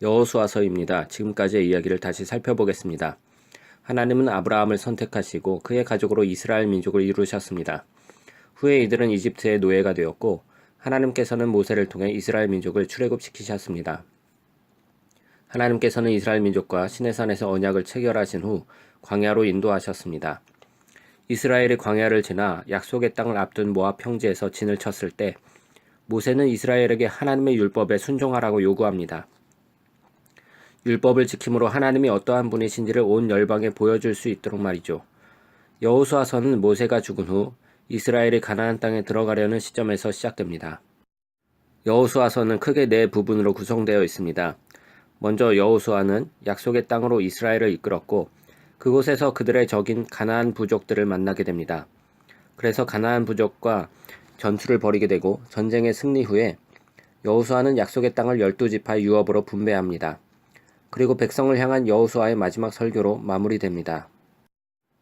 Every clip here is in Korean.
여호수아서입니다. 지금까지의 이야기를 다시 살펴보겠습니다. 하나님은 아브라함을 선택하시고 그의 가족으로 이스라엘 민족을 이루셨습니다. 후에 이들은 이집트의 노예가 되었고 하나님께서는 모세를 통해 이스라엘 민족을 출애굽시키셨습니다. 하나님께서는 이스라엘 민족과 시내산에서 언약을 체결하신 후 광야로 인도하셨습니다. 이스라엘이 광야를 지나 약속의 땅을 앞둔 모압 평지에서 진을 쳤을 때 모세는 이스라엘에게 하나님의 율법에 순종하라고 요구합니다. 율법을 지킴으로 하나님이 어떠한 분이신지를 온 열방에 보여줄 수 있도록 말이죠. 여호수아서는 모세가 죽은 후 이스라엘이 가나안 땅에 들어가려는 시점에서 시작됩니다. 여호수아서는 크게 네 부분으로 구성되어 있습니다. 먼저 여호수아는 약속의 땅으로 이스라엘을 이끌었고 그곳에서 그들의 적인 가나안 부족들을 만나게 됩니다. 그래서 가나안 부족과 전투를 벌이게 되고 전쟁의 승리 후에 여호수아는 약속의 땅을 12지파의 유업으로 분배합니다. 그리고 백성을 향한 여호수아의 마지막 설교로 마무리됩니다.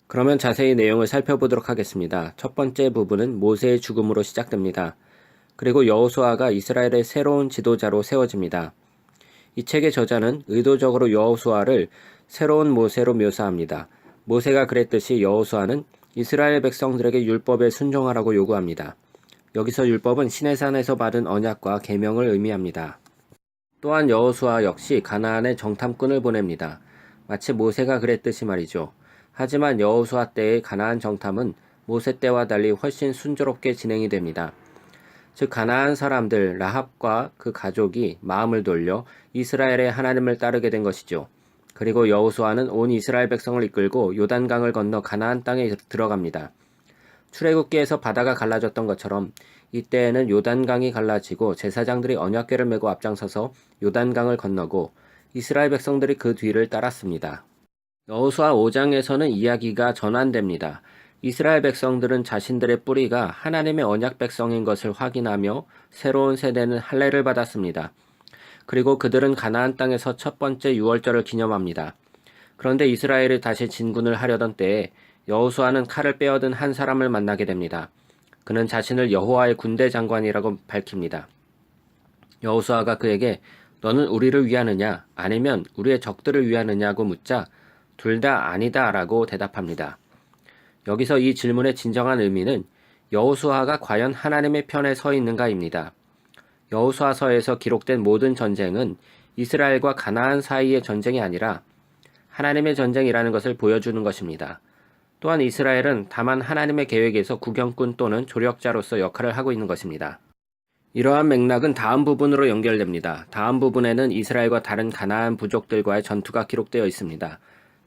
그러면 자세히 내용을 살펴보도록 하겠습니다. 첫 번째 부분은 모세의 죽음으로 시작됩니다. 그리고 여호수아가 이스라엘의 새로운 지도자로 세워집니다. 이 책의 저자는 의도적으로 여호수아를 새로운 모세로 묘사합니다. 모세가 그랬듯이 여호수아는 이스라엘 백성들에게 율법에 순종하라고 요구합니다. 여기서 율법은 시내산에서 받은 언약과 계명을 의미합니다. 또한 여호수아 역시 가나안에 정탐꾼을 보냅니다. 마치 모세가 그랬듯이 말이죠. 하지만 여호수아 때의 가나안 정탐은 모세 때와 달리 훨씬 순조롭게 진행이 됩니다. 즉 가나안 사람들 라합과 그 가족이 마음을 돌려 이스라엘의 하나님을 따르게 된 것이죠. 그리고 여호수아는 온 이스라엘 백성을 이끌고 요단강을 건너 가나안 땅에 들어갑니다. 출애굽기에서 바다가 갈라졌던 것처럼 이때에는 요단강이 갈라지고 제사장들이 언약궤를 메고 앞장서서 요단강을 건너고 이스라엘 백성들이 그 뒤를 따랐습니다. 여호수아 5장에서는 이야기가 전환됩니다. 이스라엘 백성들은 자신들의 뿌리가 하나님의 언약 백성인 것을 확인하며 새로운 세대는 할례를 받았습니다. 그리고 그들은 가나안 땅에서 첫 번째 유월절을 기념합니다. 그런데 이스라엘이 다시 진군을 하려던 때에 여호수아는 칼을 빼어든 한 사람을 만나게 됩니다. 그는 자신을 여호와의 군대 장관이라고 밝힙니다. 여호수아가 그에게 너는 우리를 위하느냐 아니면 우리의 적들을 위하느냐고 묻자 둘 다 아니다 라고 대답합니다. 여기서 이 질문의 진정한 의미는 여호수아가 과연 하나님의 편에 서 있는가입니다. 여호수아서에서 기록된 모든 전쟁은 이스라엘과 가나안 사이의 전쟁이 아니라 하나님의 전쟁이라는 것을 보여주는 것입니다. 또한 이스라엘은 다만 하나님의 계획에서 구경꾼 또는 조력자로서 역할을 하고 있는 것입니다. 이러한 맥락은 다음 부분으로 연결됩니다. 다음 부분에는 이스라엘과 다른 가나안 부족들과의 전투가 기록되어 있습니다.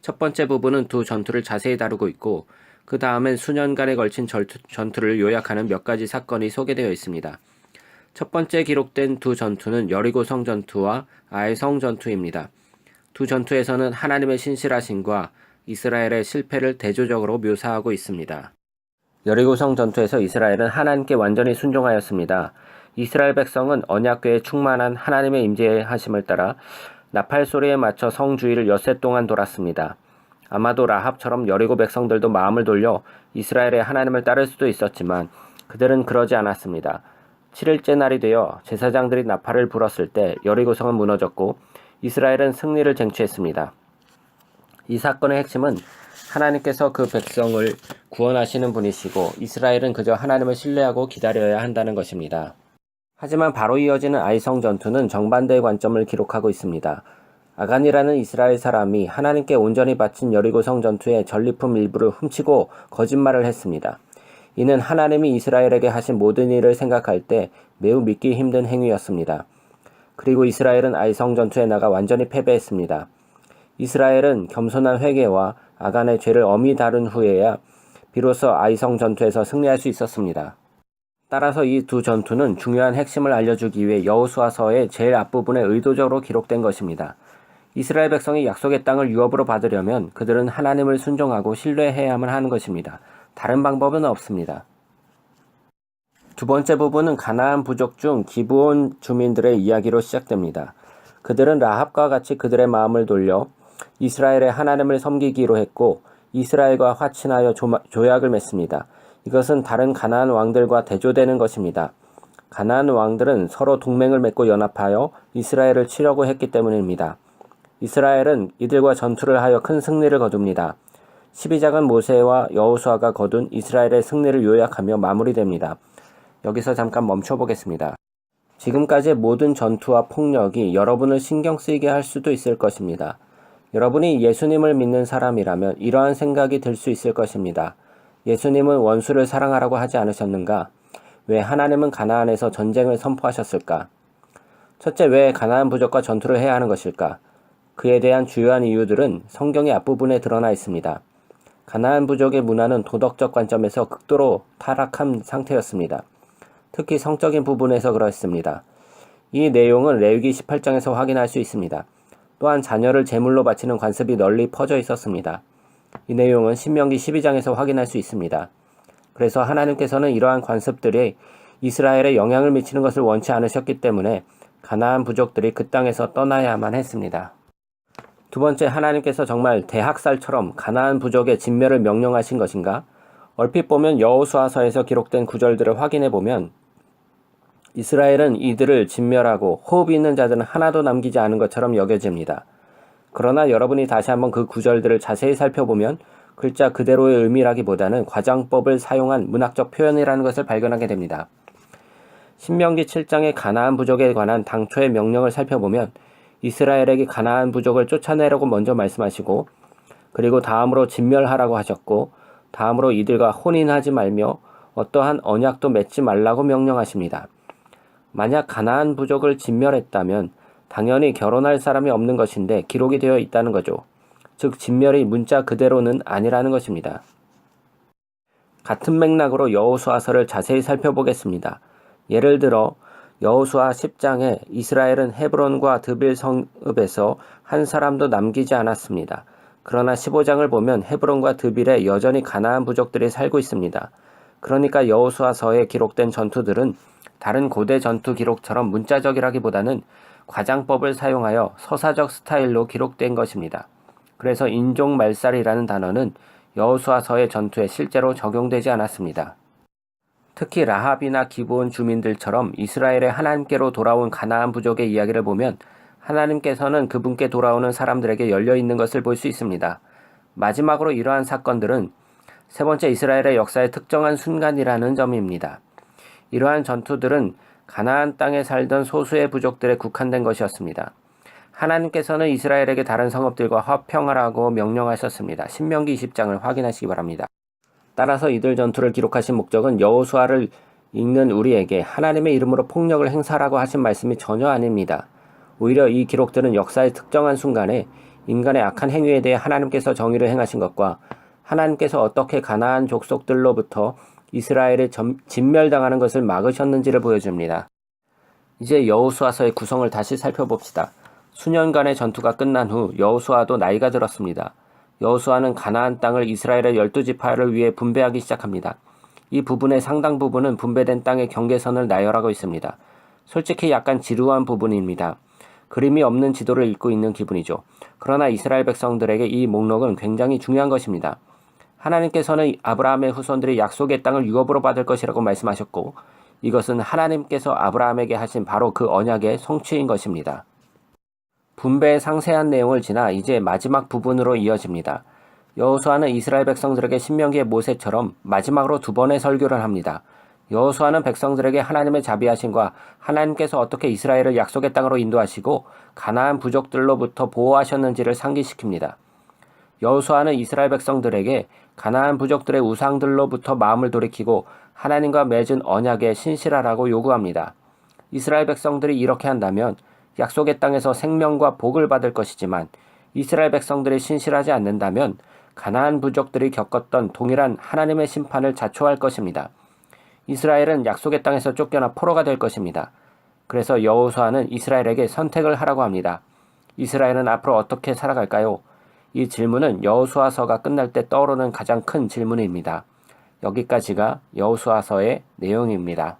첫 번째 부분은 두 전투를 자세히 다루고 있고 그 다음엔 수년간에 걸친 전투를 요약하는 몇 가지 사건이 소개되어 있습니다. 첫 번째 기록된 두 전투는 여리고성 전투와 아이성 전투입니다. 두 전투에서는 하나님의 신실하심과 이스라엘의 실패를 대조적으로 묘사하고 있습니다. 여리고성 전투에서 이스라엘은 하나님께 완전히 순종하였습니다. 이스라엘 백성은 언약궤에 충만한 하나님의 임재하심을 따라 나팔 소리에 맞춰 성 주위를 엿새 동안 돌았습니다. 아마도 라합처럼 여리고 백성들도 마음을 돌려 이스라엘의 하나님을 따를 수도 있었지만 그들은 그러지 않았습니다. 7일째 날이 되어 제사장들이 나팔을 불었을 때 여리고성은 무너졌고 이스라엘은 승리를 쟁취했습니다. 이 사건의 핵심은 하나님께서 그 백성을 구원하시는 분이시고 이스라엘은 그저 하나님을 신뢰하고 기다려야 한다는 것입니다. 하지만 바로 이어지는 아이성 전투는 정반대의 관점을 기록하고 있습니다. 아간이라는 이스라엘 사람이 하나님께 온전히 바친 여리고성 전투의 전리품 일부를 훔치고 거짓말을 했습니다. 이는 하나님이 이스라엘에게 하신 모든 일을 생각할 때 매우 믿기 힘든 행위였습니다. 그리고 이스라엘은 아이성 전투에 나가 완전히 패배했습니다. 이스라엘은 겸손한 회개와 아간의 죄를 엄히 다룬 후에야 비로소 아이성 전투에서 승리할 수 있었습니다. 따라서 이 두 전투는 중요한 핵심을 알려주기 위해 여호수아서의 제일 앞부분에 의도적으로 기록된 것입니다. 이스라엘 백성이 약속의 땅을 유업으로 받으려면 그들은 하나님을 순종하고 신뢰해야만 하는 것입니다. 다른 방법은 없습니다. 두 번째 부분은 가나안 부족 중 기브온 주민들의 이야기로 시작됩니다. 그들은 라합과 같이 그들의 마음을 돌려 이스라엘의 하나님을 섬기기로 했고 이스라엘과 화친하여 조약을 맺습니다. 이것은 다른 가나안 왕들과 대조되는 것입니다. 가나안 왕들은 서로 동맹을 맺고 연합하여 이스라엘을 치려고 했기 때문입니다. 이스라엘은 이들과 전투를 하여 큰 승리를 거둡니다. 12장은 모세와 여호수아가 거둔 이스라엘의 승리를 요약하며 마무리됩니다. 여기서 잠깐 멈춰보겠습니다. 지금까지의 모든 전투와 폭력이 여러분을 신경 쓰이게 할 수도 있을 것입니다. 여러분이 예수님을 믿는 사람이라면 이러한 생각이 들 수 있을 것입니다. 예수님은 원수를 사랑하라고 하지 않으셨는가? 왜 하나님은 가나안에서 전쟁을 선포하셨을까? 첫째, 왜 가나안 부족과 전투를 해야 하는 것일까? 그에 대한 주요한 이유들은 성경의 앞부분에 드러나 있습니다. 가나안 부족의 문화는 도덕적 관점에서 극도로 타락한 상태였습니다. 특히 성적인 부분에서 그렇습니다. 이 내용은 레위기 18장에서 확인할 수 있습니다. 또한 자녀를 제물로 바치는 관습이 널리 퍼져 있었습니다. 이 내용은 신명기 12장에서 확인할 수 있습니다. 그래서 하나님께서는 이러한 관습들이 이스라엘에 영향을 미치는 것을 원치 않으셨기 때문에 가나안 부족들이 그 땅에서 떠나야만 했습니다. 두 번째, 하나님께서 정말 대학살처럼 가나안 부족의 진멸을 명령하신 것인가? 얼핏 보면 여호수아서에서 기록된 구절들을 확인해 보면 이스라엘은 이들을 진멸하고 호흡이 있는 자들은 하나도 남기지 않은 것처럼 여겨집니다. 그러나 여러분이 다시 한번 그 구절들을 자세히 살펴보면 글자 그대로의 의미라기보다는 과장법을 사용한 문학적 표현이라는 것을 발견하게 됩니다. 신명기 7장의 가나안 부족에 관한 당초의 명령을 살펴보면 이스라엘에게 가나안 부족을 쫓아내라고 먼저 말씀하시고 그리고 다음으로 진멸하라고 하셨고 다음으로 이들과 혼인하지 말며 어떠한 언약도 맺지 말라고 명령하십니다. 만약 가나안 부족을 진멸했다면 당연히 결혼할 사람이 없는 것인데 기록이 되어 있다는 거죠. 즉 진멸이 문자 그대로는 아니라는 것입니다. 같은 맥락으로 여호수아서를 자세히 살펴보겠습니다. 예를 들어 여호수아 10장에 이스라엘은 헤브론과 드빌 성읍에서 한 사람도 남기지 않았습니다. 그러나 15장을 보면 헤브론과 드빌에 여전히 가나안 부족들이 살고 있습니다. 그러니까 여호수아서에 기록된 전투들은 다른 고대 전투 기록처럼 문자적이라기보다는 과장법을 사용하여 서사적 스타일로 기록된 것입니다. 그래서 인종말살이라는 단어는 여호수아서의 전투에 실제로 적용되지 않았습니다. 특히 라합이나 기브온 주민들처럼 이스라엘의 하나님께로 돌아온 가나안 부족의 이야기를 보면 하나님께서는 그분께 돌아오는 사람들에게 열려있는 것을 볼 수 있습니다. 마지막으로 이러한 사건들은 세 번째 이스라엘의 역사의 특정한 순간이라는 점입니다. 이러한 전투들은 가나안 땅에 살던 소수의 부족들에 국한된 것이었습니다. 하나님께서는 이스라엘에게 다른 성읍들과 화평하라고 명령하셨습니다. 신명기 20장을 확인하시기 바랍니다. 따라서 이들 전투를 기록하신 목적은 여호수아를 읽는 우리에게 하나님의 이름으로 폭력을 행사라고 하신 말씀이 전혀 아닙니다. 오히려 이 기록들은 역사의 특정한 순간에 인간의 악한 행위에 대해 하나님께서 정의를 행하신 것과 하나님께서 어떻게 가나안 족속들로부터 이스라엘이 진멸당하는 것을 막으셨는지를 보여줍니다. 이제 여호수아서의 구성을 다시 살펴봅시다. 수년간의 전투가 끝난 후 여호수아도 나이가 들었습니다. 여호수아는 가나안 땅을 이스라엘의 12지파를 위해 분배하기 시작합니다. 이 부분의 상당 부분은 분배된 땅의 경계선을 나열하고 있습니다. 솔직히 약간 지루한 부분입니다. 그림이 없는 지도를 읽고 있는 기분이죠. 그러나 이스라엘 백성들에게 이 목록은 굉장히 중요한 것입니다. 하나님께서는 아브라함의 후손들이 약속의 땅을 유업으로 받을 것이라고 말씀하셨고 이것은 하나님께서 아브라함에게 하신 바로 그 언약의 성취인 것입니다. 분배의 상세한 내용을 지나 이제 마지막 부분으로 이어집니다. 여호수아는 이스라엘 백성들에게 신명기의 모세처럼 마지막으로 두 번의 설교를 합니다. 여호수아는 백성들에게 하나님의 자비하심과 하나님께서 어떻게 이스라엘을 약속의 땅으로 인도하시고 가나안 부족들로부터 보호하셨는지를 상기시킵니다. 여호수아는 이스라엘 백성들에게 가나안 부족들의 우상들로부터 마음을 돌이키고 하나님과 맺은 언약에 신실하라고 요구합니다. 이스라엘 백성들이 이렇게 한다면 약속의 땅에서 생명과 복을 받을 것이지만 이스라엘 백성들이 신실하지 않는다면 가나안 부족들이 겪었던 동일한 하나님의 심판을 자초할 것입니다. 이스라엘은 약속의 땅에서 쫓겨나 포로가 될 것입니다. 그래서 여호수아는 이스라엘에게 선택을 하라고 합니다. 이스라엘은 앞으로 어떻게 살아갈까요? 이 질문은 여호수아서가 끝날 때 떠오르는 가장 큰 질문입니다. 여기까지가 여호수아서의 내용입니다.